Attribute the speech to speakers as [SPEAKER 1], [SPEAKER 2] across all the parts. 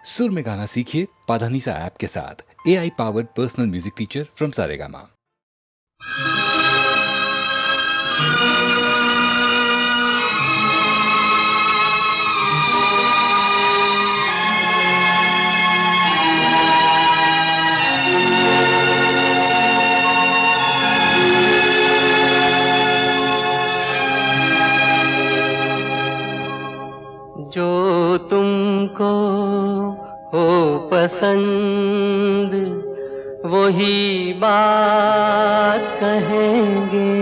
[SPEAKER 1] सुर में गाना सीखिए पाधानीसा ऐप के साथ। AI powered personal music teacher from Saregama.
[SPEAKER 2] जो तुमको हो पसंद वही बात कहेंगे।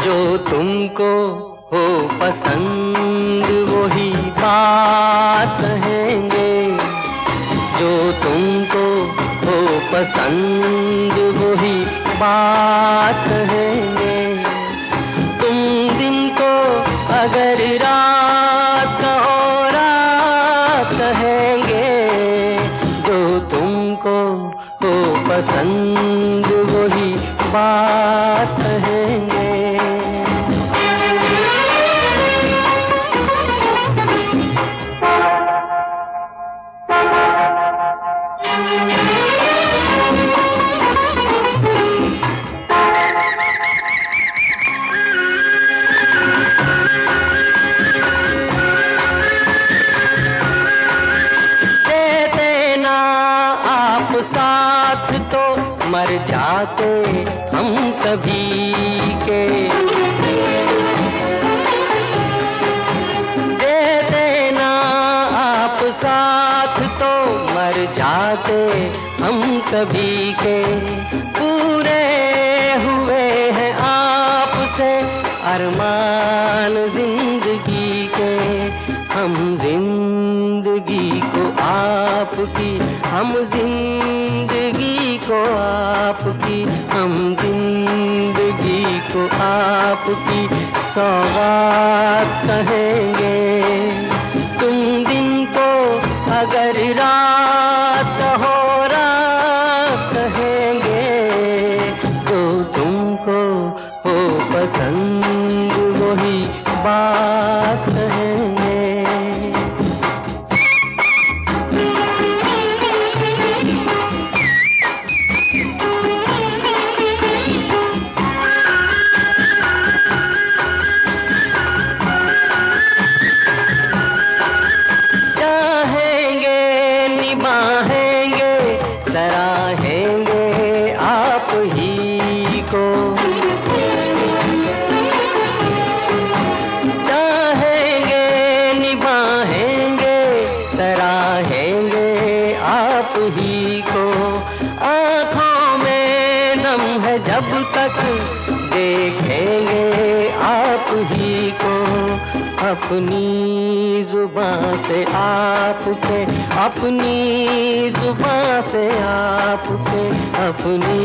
[SPEAKER 2] जो तुमको हो पसंद वही बात कहेंगे। जो तुमको हो पसंद वही बात कहेंगे। तुम दिन को अगर रात कहो रात कहेंगे। जो तुमको हो पसंद वही बात कहेंगे। साथ तो मर जाते हम सभी के। दे देना आप साथ तो मर जाते हम सभी के। पूरे हुए हैं आपसे अरमान जिंदगी के। हम जिंदगी को आपकी, हम जिंदगी को आपकी, हम जिंदगी को आपकी सौगात कहेंगे। तुम दिन को अगर रात हो रात कहेंगे। जो तुमको हो पसंद वही बात कहेंगे। सराहेंगे आप ही को। चाहेंगे निभाएंगे सराहेंगे आप ही को। आँखों में नम है जब तक देखेंगे आप ही को। अपनी जुबान से आपके, अपनी जुबान से आपके, अपनी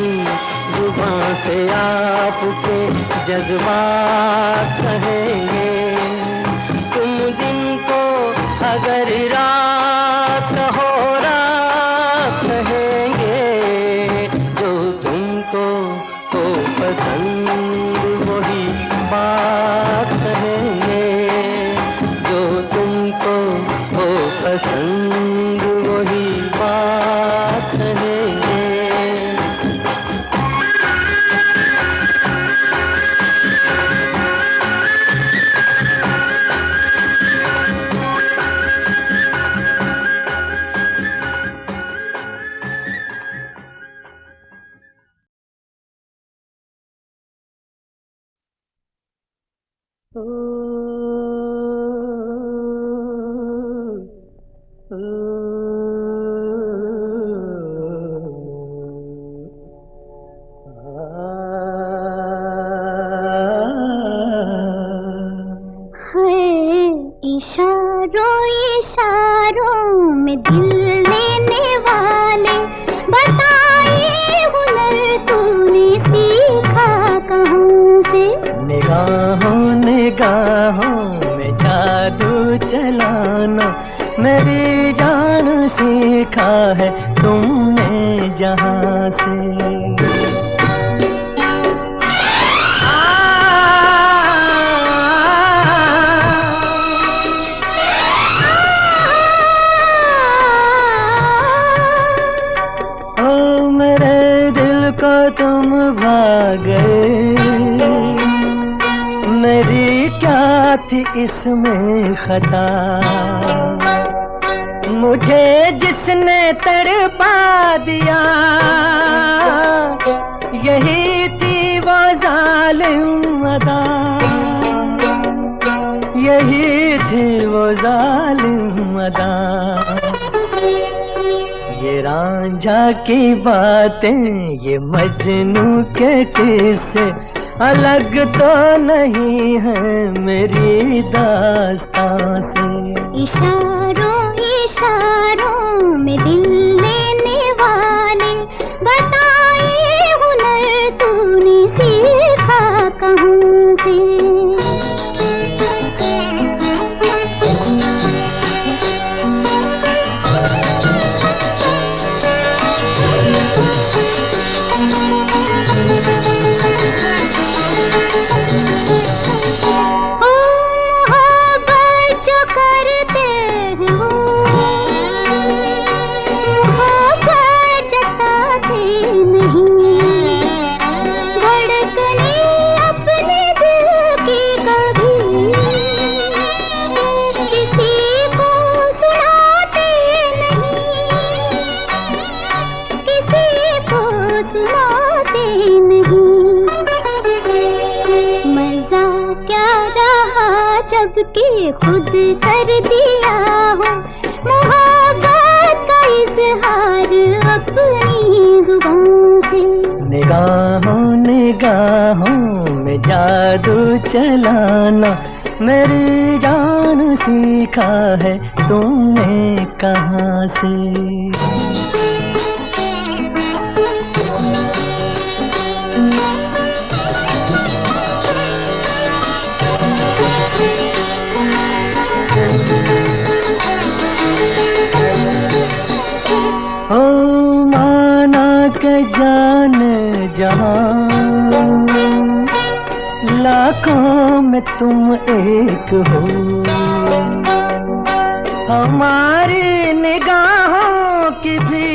[SPEAKER 2] जुबान से आपके जज्बात कहेंगे। तुम दिन को अगर रात हो रात कहेंगे। जो तुमको हो पसंद वही बात कहेंगे। जो तुमको हो पसंद वही बात कहेंगे।
[SPEAKER 3] इशारों इशारों में दिल लेने वाले, बताइए हुनर तूने सीखा कहाँ से।
[SPEAKER 2] निगाहों निगाहों में जादू चलाना मेरी जान सीखा है तुमने जहां से। ओ मेरे दिल को तुम भाग गए, मेरी क्या थी इसमें खता। मुझे जिसने तड़पा दिया, यही थी वो जालिम अदा, यही थी वो जालिम अदा। ये रांझा की बातें, ये मजनू के किस्से अलग तो नहीं है मेरी दास्तां से।
[SPEAKER 3] इशारों इशारों में दिल लेने वाले, बताए हुनर तूने सीखा कहाँ से। जबकि खुद कर दिया हो मोहब्बत का इजहार अपनी जुबान से।
[SPEAKER 2] निगाहों निगाहों में जादू चलाना, मेरी जान सीखा है तुमने कहाँ से। ओ माना के जान जहां, लाखों में तुम एक हो। हमारी निगाहों की भी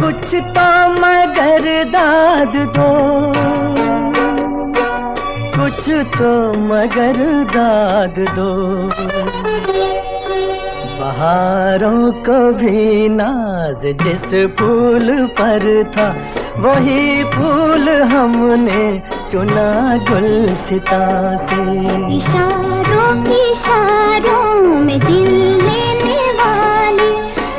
[SPEAKER 2] कुछ तो मगर दाद दो, कुछ तो मगर दाद दो। बहारों को भी नाज जिस फूल पर था, वही फूल हमने चुना गुलसिता से।
[SPEAKER 3] इशारों इशारों में दिल लेने वाले,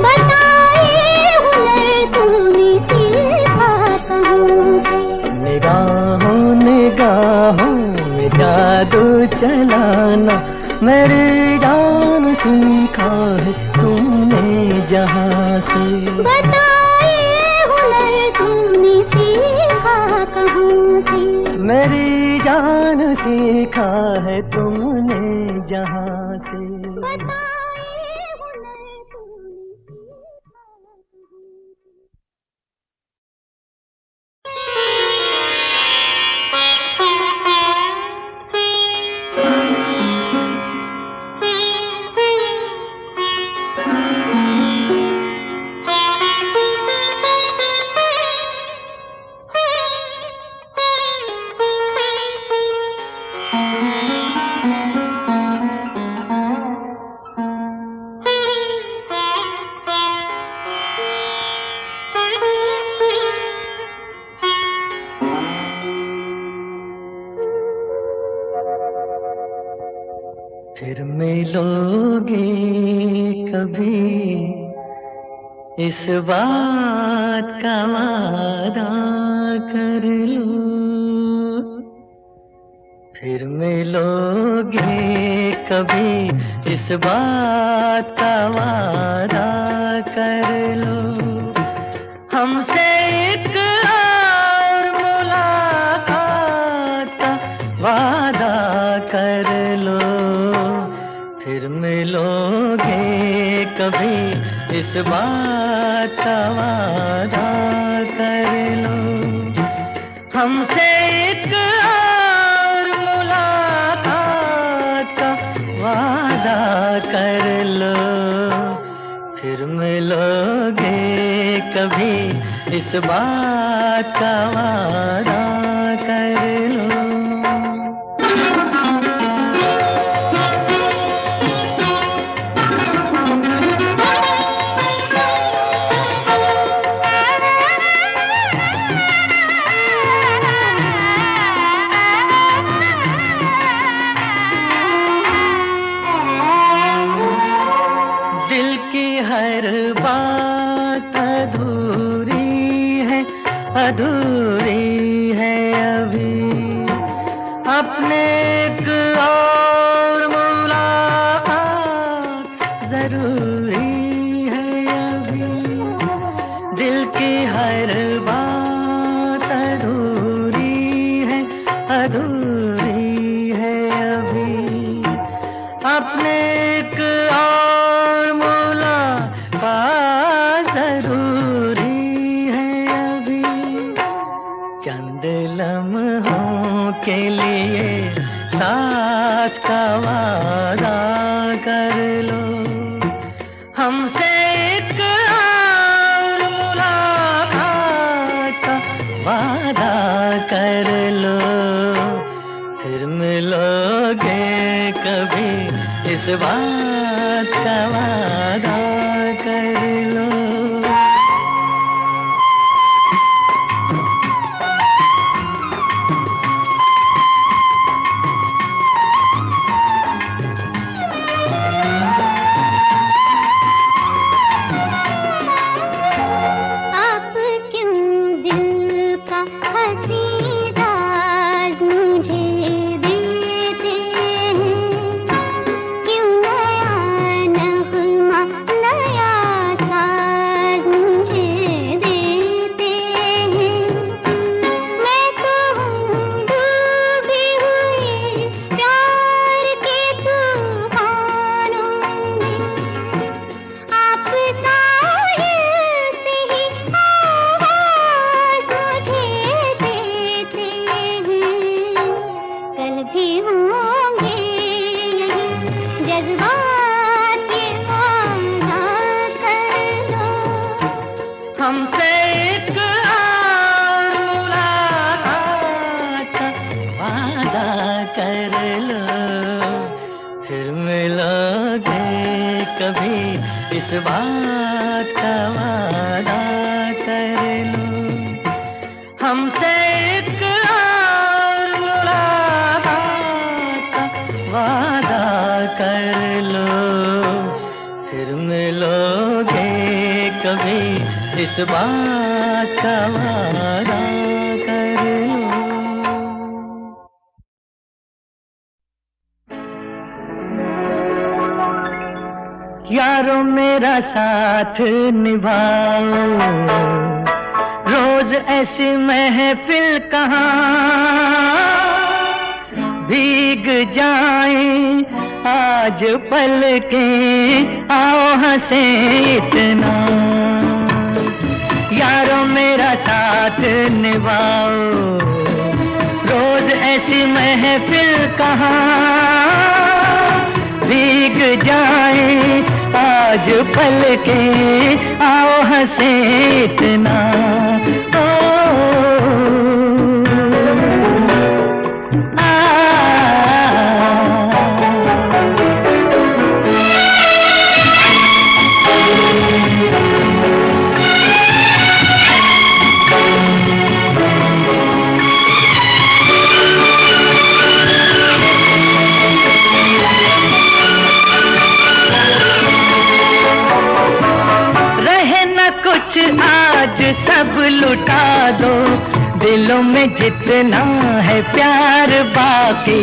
[SPEAKER 3] बताए हुनर तूने सीखा कहाँ से।
[SPEAKER 2] निगाहों निगाहों में जादू चलाना, मेरी जान सीखा है तुमने जहां से।
[SPEAKER 3] बताए हुनर तूने सीखा कहाँ से।
[SPEAKER 2] मेरी जान सीखा है तुमने जहां से।
[SPEAKER 3] बताए हुनर तूने सीखा
[SPEAKER 2] फिर मिलोगे कभी, इस बात का वादा कर लो। फिर मिलोगे कभी, इस बात का वादा कर लो। हमसे एक और मुलाकात का वादा कर लो। फिर मिल मिलोगे कभी इस बात का वादा कर लो, हमसे एक और मुलाकात का वादा कर लो, फिर मिलोगे कभी इस बात का वादा कर लो। दिल की हर बात अधूरी है अभी, अपने एक और मुलाकात जरूरी है अभी। दिल की हर बात अधूरी है अभी, अपने एक और मुलाकात जरूरी है अभी। चंद लम्हों के लिए साथ का वादा कर लो, हमसे एक और मुलाकात का वादा कर लो, फिर मिलोगे कभी इस बात का वादा कर लो। हमसे एक और मुलाकात का वादा कर लो, फिर मिलोगे कभी इस बात का वादा कर लो। हमसे एक और मुलाकात का वादा कर लो, फिर मिलोगे कभी इस बात का वादा कर लो। यारों मेरा साथ निभाओ, रोज ऐसी महफिल कहाँ भीग जाए आज पल के, आओ हंसे इतना। यारों मेरा साथ निभाओ, रोज ऐसी महफिल कहाँ भीग जाए आज पल के, आओ हंसे इतना। कुछ आज सब लुटा दो, दिलों में जितना है प्यार बाकी,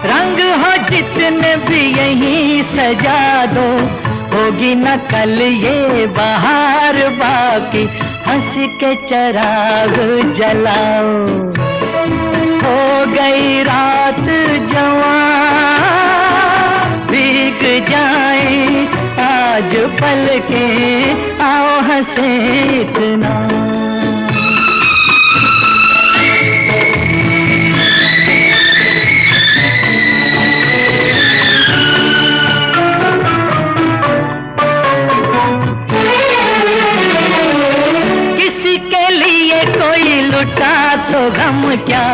[SPEAKER 2] रंग हो जितने भी यही सजा दो, होगी न कल ये बहार बाकी। हंस के चिराग जलाओ, हो गई रात जवां, भीग भीग जाए आज पल के, आओ हंसे इतना। किसी के लिए कोई लुटा तो गम क्या,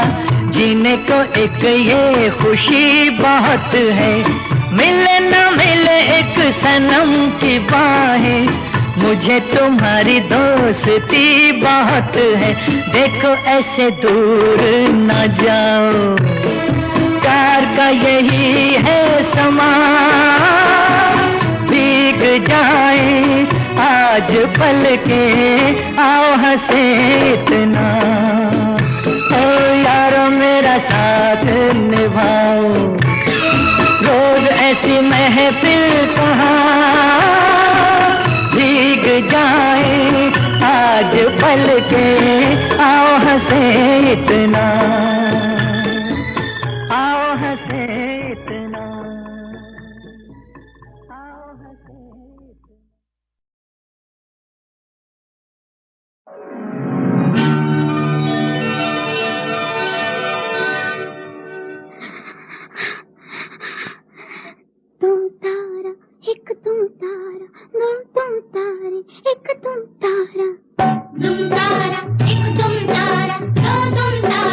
[SPEAKER 2] जीने को एक ये खुशी बहुत है। मिले न मिले एक सनम की बाहें, मुझे तुम्हारी दोस्ती बहुत है। देखो ऐसे दूर न जाओ, प्यार का यही है समा। भीग जाए आज पल के, आओ हंसे इतना। ओ यारो मेरा साथ निभाओ, रोज ऐसी महफिल कहाँ। भीग जाए आज पल के, आओ हंसे इतना, आओ हंसे इतना, आओ हंसे इतना।
[SPEAKER 3] तुम तारा एक तुम तारा, दो तुम तारे एक तुम तारा। तुम तारा एक तुम तारा, दो तुम तारे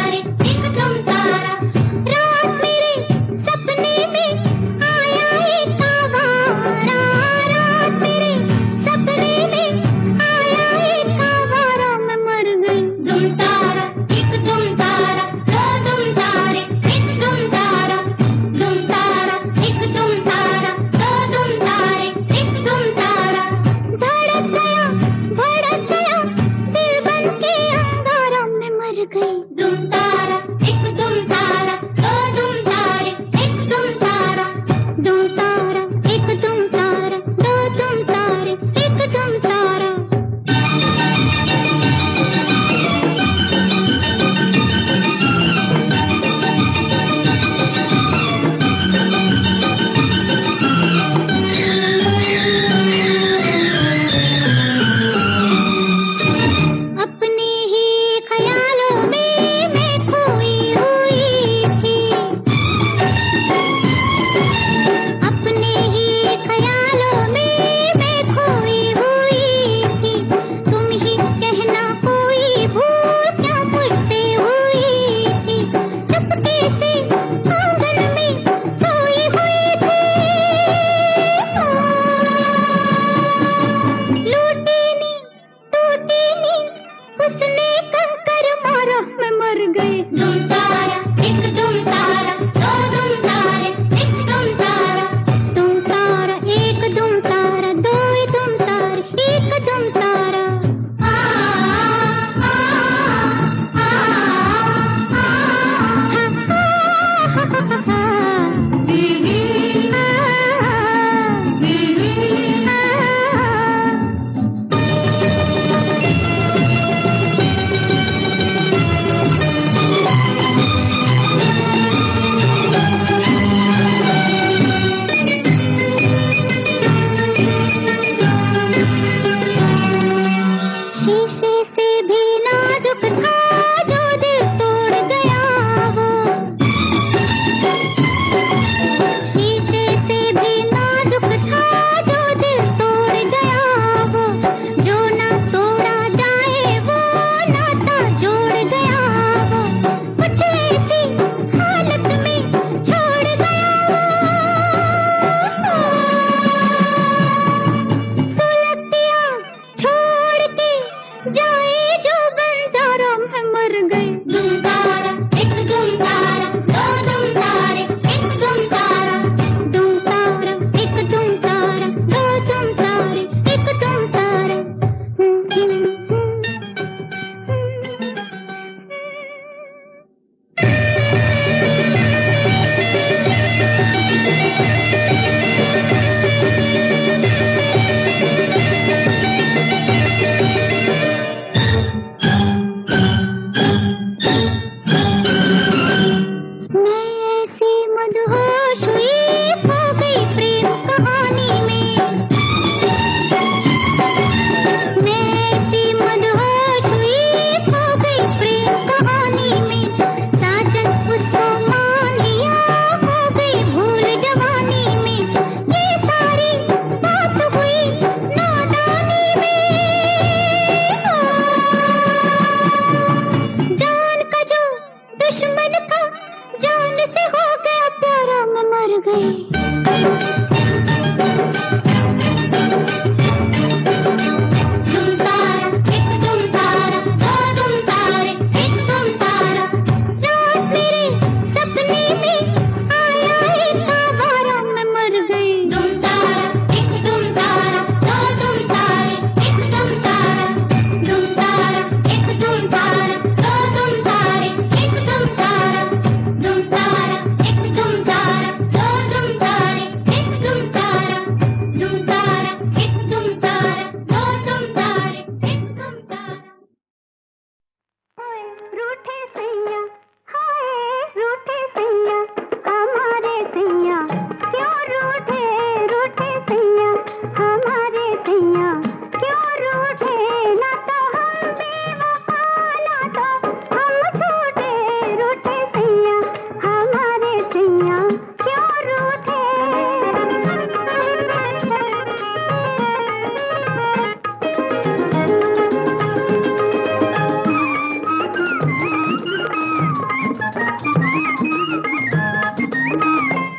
[SPEAKER 3] हमारे सैया क्यों रूठे, ना तो हम बेवफा, ना तो हम झूठे, रूठे सैया हमारे सैया क्यों रूठे।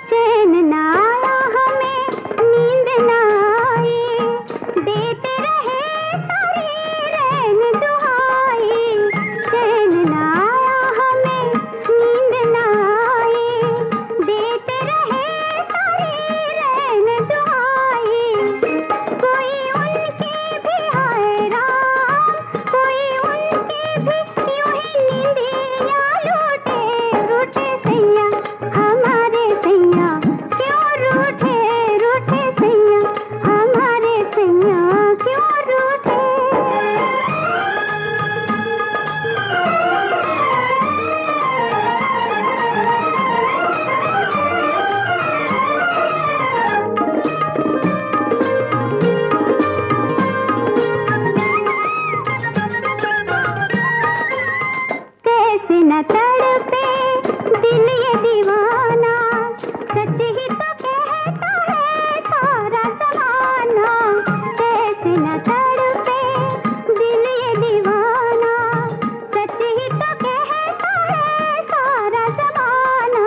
[SPEAKER 3] चैन ना आया हमें, नींद ना आई, देते रहे सारी रैन दुहाई। चैन ना आया हमें, नींद ना आई, देते रहे सारी रैन दुहाई। कोई उनकी भी हाय राम, कोई उनकी भी यूं ही नींदिया लूटे, रूठे सैया हमारे सैया क्यों रूठे, रूठे सैया हमारे सैया क्यों रूठे। कैसे न तड़पे दिल ये दीवाना, सच ही तो कहता है सारा ज़माना। कैसे न तड़पे दिल ये दीवाना, सच ही तो कहता है सारा ज़माना।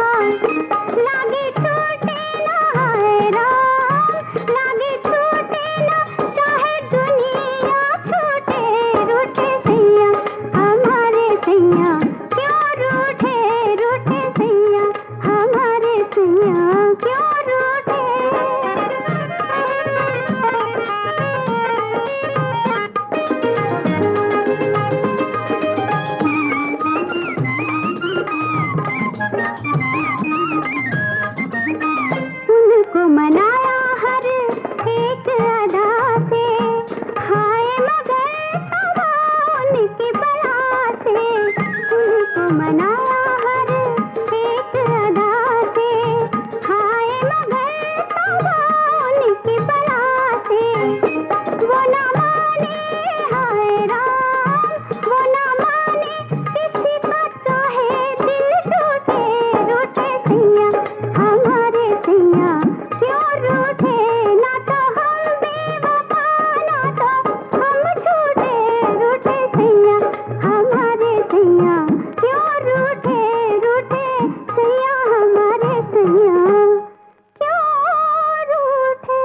[SPEAKER 3] लागे टूटे ना हाय राम, लागे टूटे ना चाहे दुनिया छूटे, रूठे सैया हमारे सैया क्यों रूठे, रूठे सैया हमारे सैया क्यों रूठे। उनको मनाया हर एक अदा से, हाय मगर तबा उनकी बला से। उनको मनाया हर एक अदा से, हाय मगर तबा उनकी बला से। वो ना माने हाय राम, वो ना माने किसी का चाहे दिल टूटे, रूठे सैया हमारे सैया क्यों रूठे, ना तो हम बेवफा, ना तो हम झूठे, रूठे सैया हमारे सैया क्यों रूठे, रूठे सैया हमारे सैया क्यों रूठे।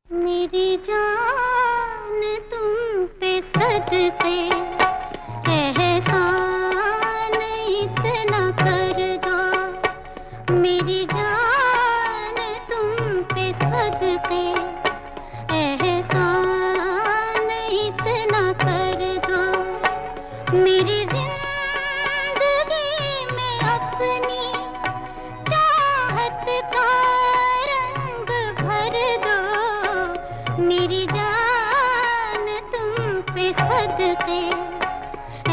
[SPEAKER 3] मेरी जान तुम पे सदके, एहसान इतना कर दो। मेरी जान तुम पे सदके, एहसान इतना कर दो। मेरी जिंदगी में अपनी चाहत का रंग भर दो। मेरी जान तुम पे सदके,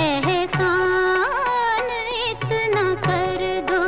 [SPEAKER 3] एहसान इतना कर दो।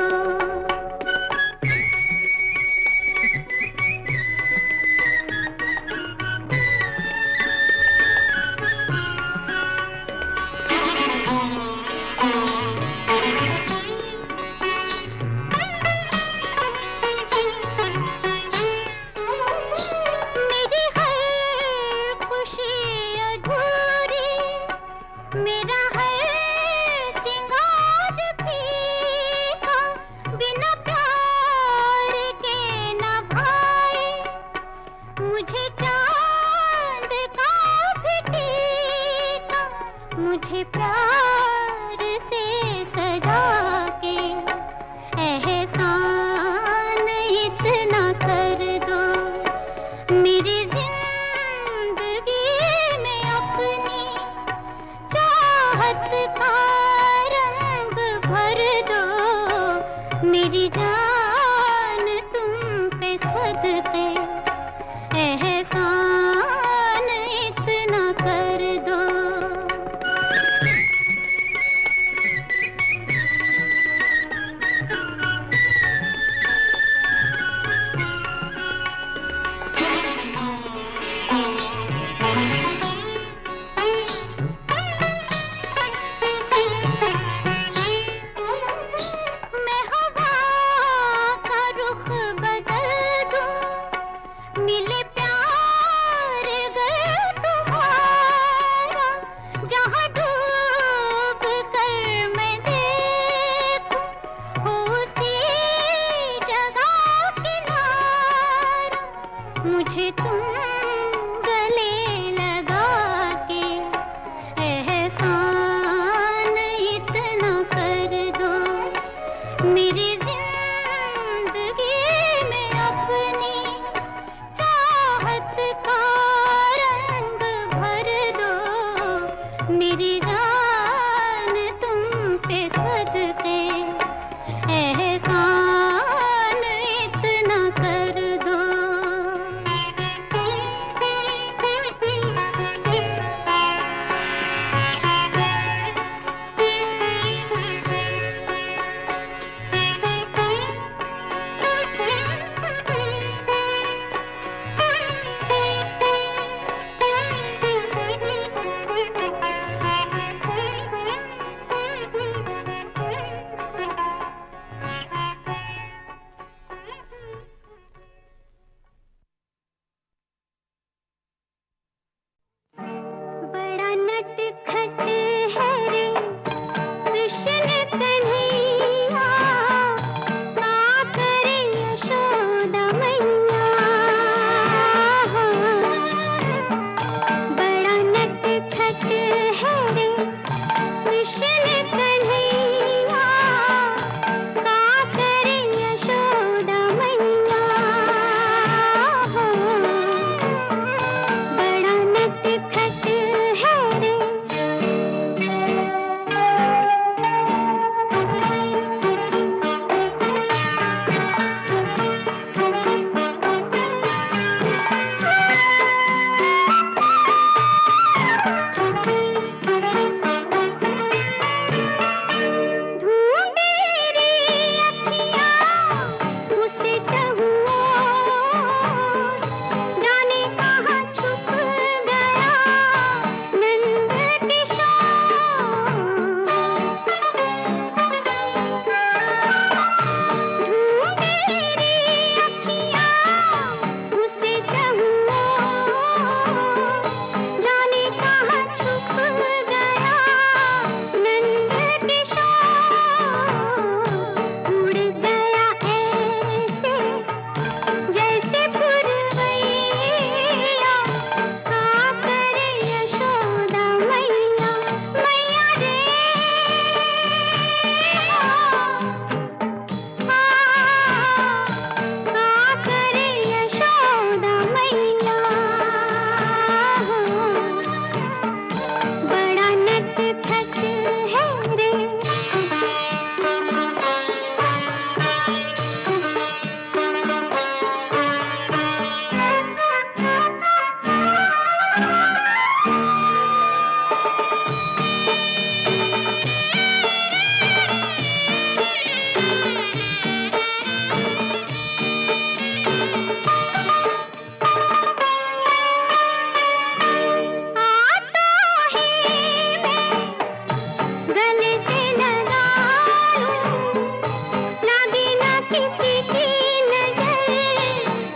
[SPEAKER 3] किसी की नजर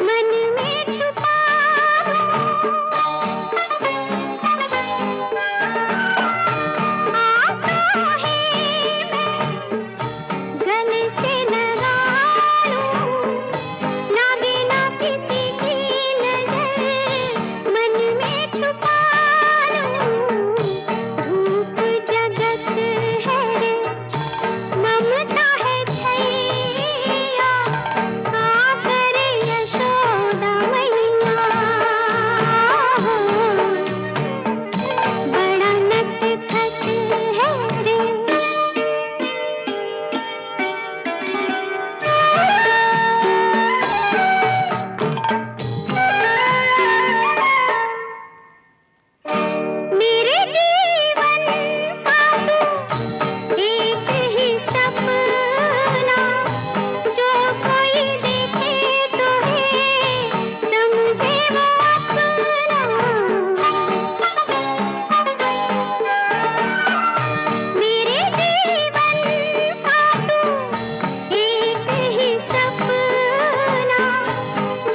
[SPEAKER 3] मन में छुपा आता है मैं गले से लगा लूं लागे ना किसी की नजर मन में छुपा लूं धूप जगत है रे ममता है छैया का करे यशोदा मैया बड़ा नटखट है रे मेरे जीवन का तू एक ही सपना जो कोई देखे तो है समझे वो अपना मेरे जीवन का तू एक ही सपना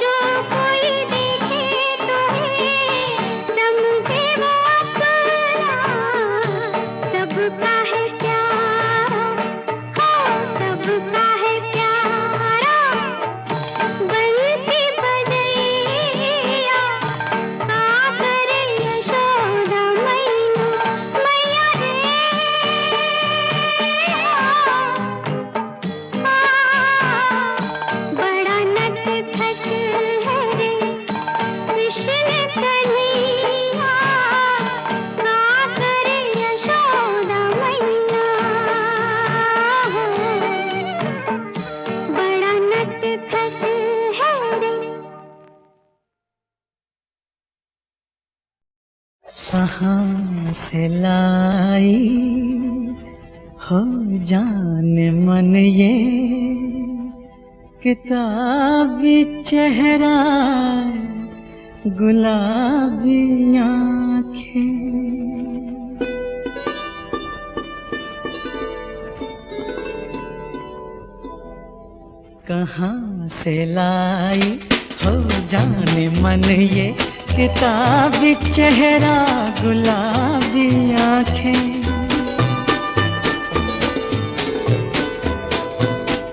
[SPEAKER 3] जो कोई देखे तो है समझे वो अपना सबका है प्यारा सबका है प्यारा बंसी बजैया का करे यशोदा मैया मैया बड़ा नटखट है रे कृष्ण कन्हैया का करे यशोदा मैया बड़ा नटखट है रे
[SPEAKER 2] कहाँ से लाई हो जाने मन ये किताबी चेहरा गुलाबी आँखें कहाँ से लाई हो जाने मन ये किताबी चेहरा गुलाबी आँखें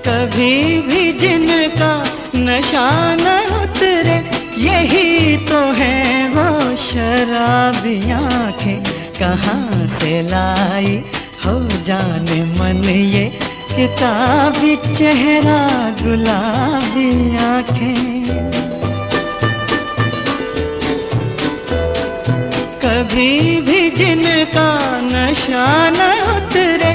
[SPEAKER 2] कभी भी जिनका नशा न उतरे यही तो है वो शराबी आँखें कहाँ से लाई हो जाने मन ये किताबी चेहरा गुलाबी आँखें कभी भी जिनका नशा न उतरे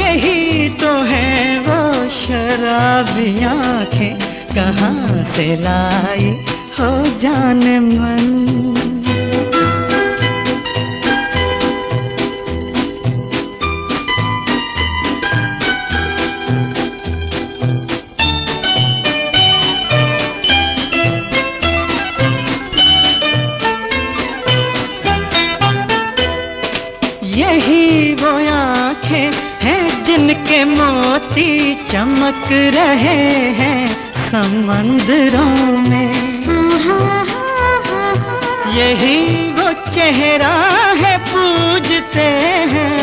[SPEAKER 2] यही तो है वो शराबी आँखें कहाँ से लाई हो जाने मन यही वो आँखें हैं जिनके मोती चमक रहे हैं समंदरों में यही वो चेहरा है पूजते हैं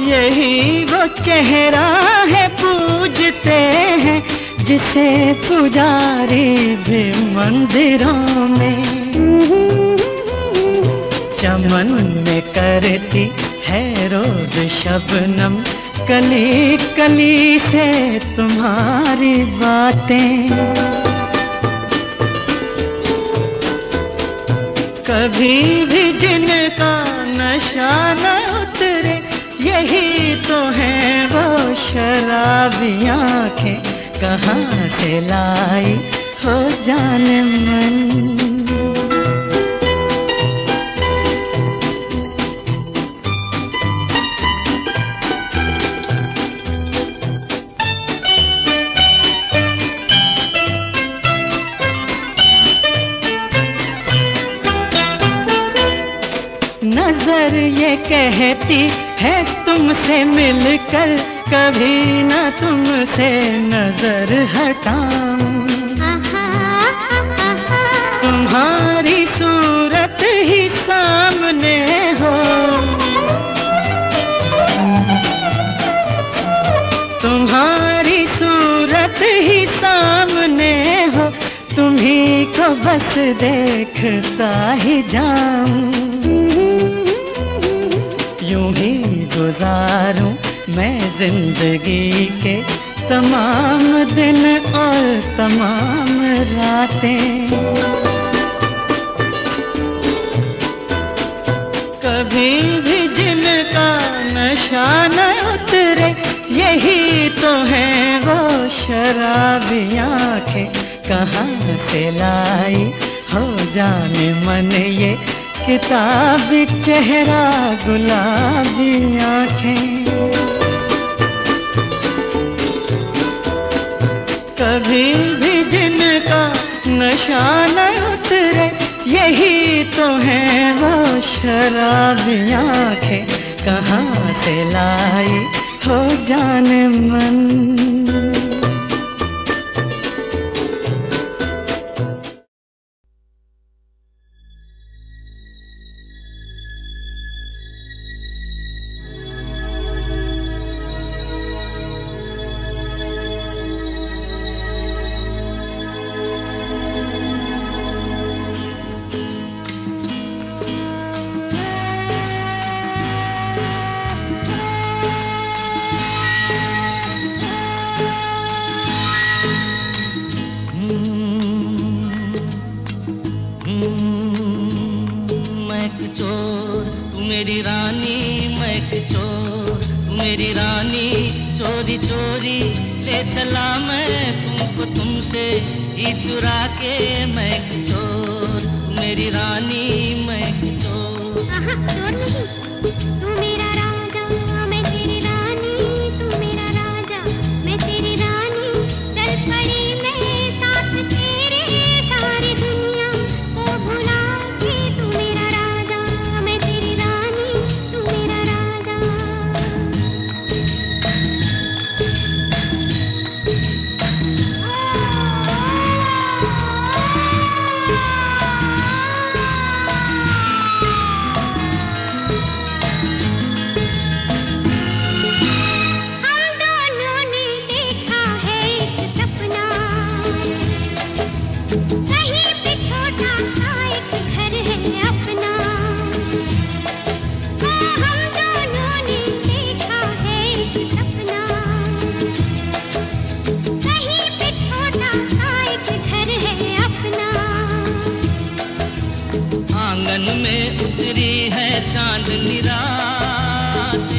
[SPEAKER 2] यही वो चेहरा है पूजते हैं जिसे पुजारी भी मंदिरों में चमन में करती है रोज शबनम कली कली से तुम्हारी बातें कभी भी जिनका नशा न उतरे यही तो है वो शराबी आँखें कहाँ से लाई हो जाने मन नजर ये कहती है तुमसे मिलकर कभी न तुमसे नजर हटाऊं। तुम्हारी सूरत ही सामने हो, तुम्हारी सूरत ही सामने हो, तुम्ही को बस देखता ही जाऊं। यूं ही गुजारूं मैं जिंदगी के तमाम दिन और तमाम रातें। कभी भी जिनका नशा न उतरे, यही तो है वो शराबी आंखें। कहाँ से लाई हो जाने मन ये किताबी चेहरा गुलाबी आंखें। कभी भी जिनका नशा न उतरे, यही तो है वो शराबी आंखें। कहाँ से लाई हो जाने मन।
[SPEAKER 4] मेरी रानी मैं एक चोर, मेरी रानी चोरी चोरी ले चला मैं तुमको तुमसे ही चुरा के। मैं एक चोर, मेरी रानी मैं एक चोर।
[SPEAKER 3] चोर नहीं, तू मेरा राजा मैं तेरी रानी, तू मेरा राजा मैं तेरी रानी। चल पड़ी मैं साथ तेरे, सारी दुनिया को भुला के। तू मेरा राजा मैं तेरी रानी, तू मेरा राजा।
[SPEAKER 4] आंगन में उतरी है चांदनी रातें,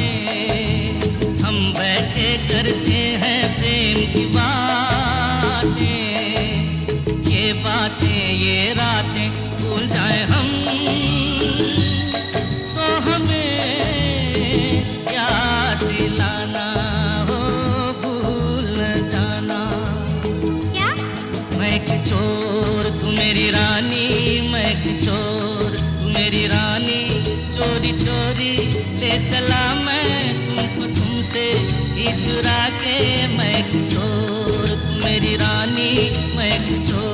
[SPEAKER 4] हम बैठे करते हैं प्रेम की बातें। ये बातें ये रातें भूल जाए हम तो हमें याद दिलाना हो, भूल न जाना।
[SPEAKER 3] क्या?
[SPEAKER 4] मैं एक चोर तू मेरी रानी, मैं एक चोर मेरी रानी। चोरी चोरी ले चला मैं तुमको तुमसे ही चुरा के। मैं एक चोर तू मेरी रानी, मैं एक चोर।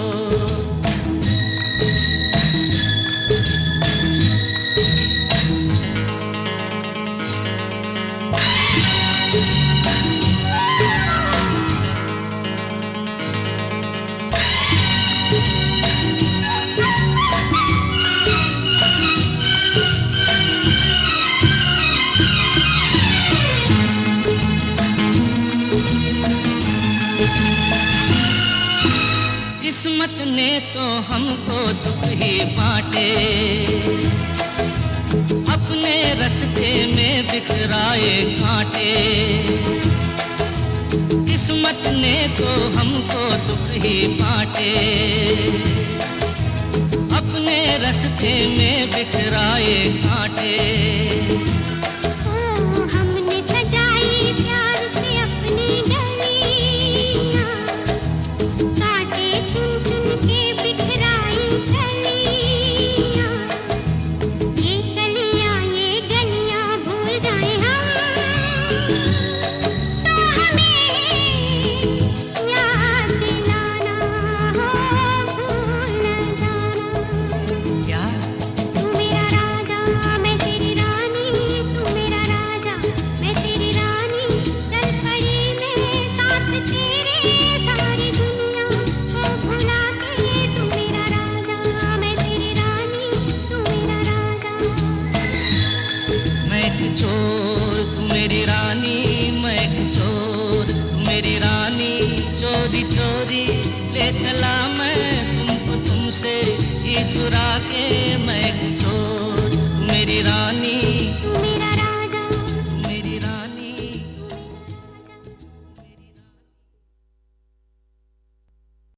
[SPEAKER 4] किस्मत ने तो हमको दुख ही बांटे, अपने रास्ते में बिखराए कांटे। किस्मत ने तो हमको दुख ही बांटे, अपने रास्ते में बिखराए कांटे।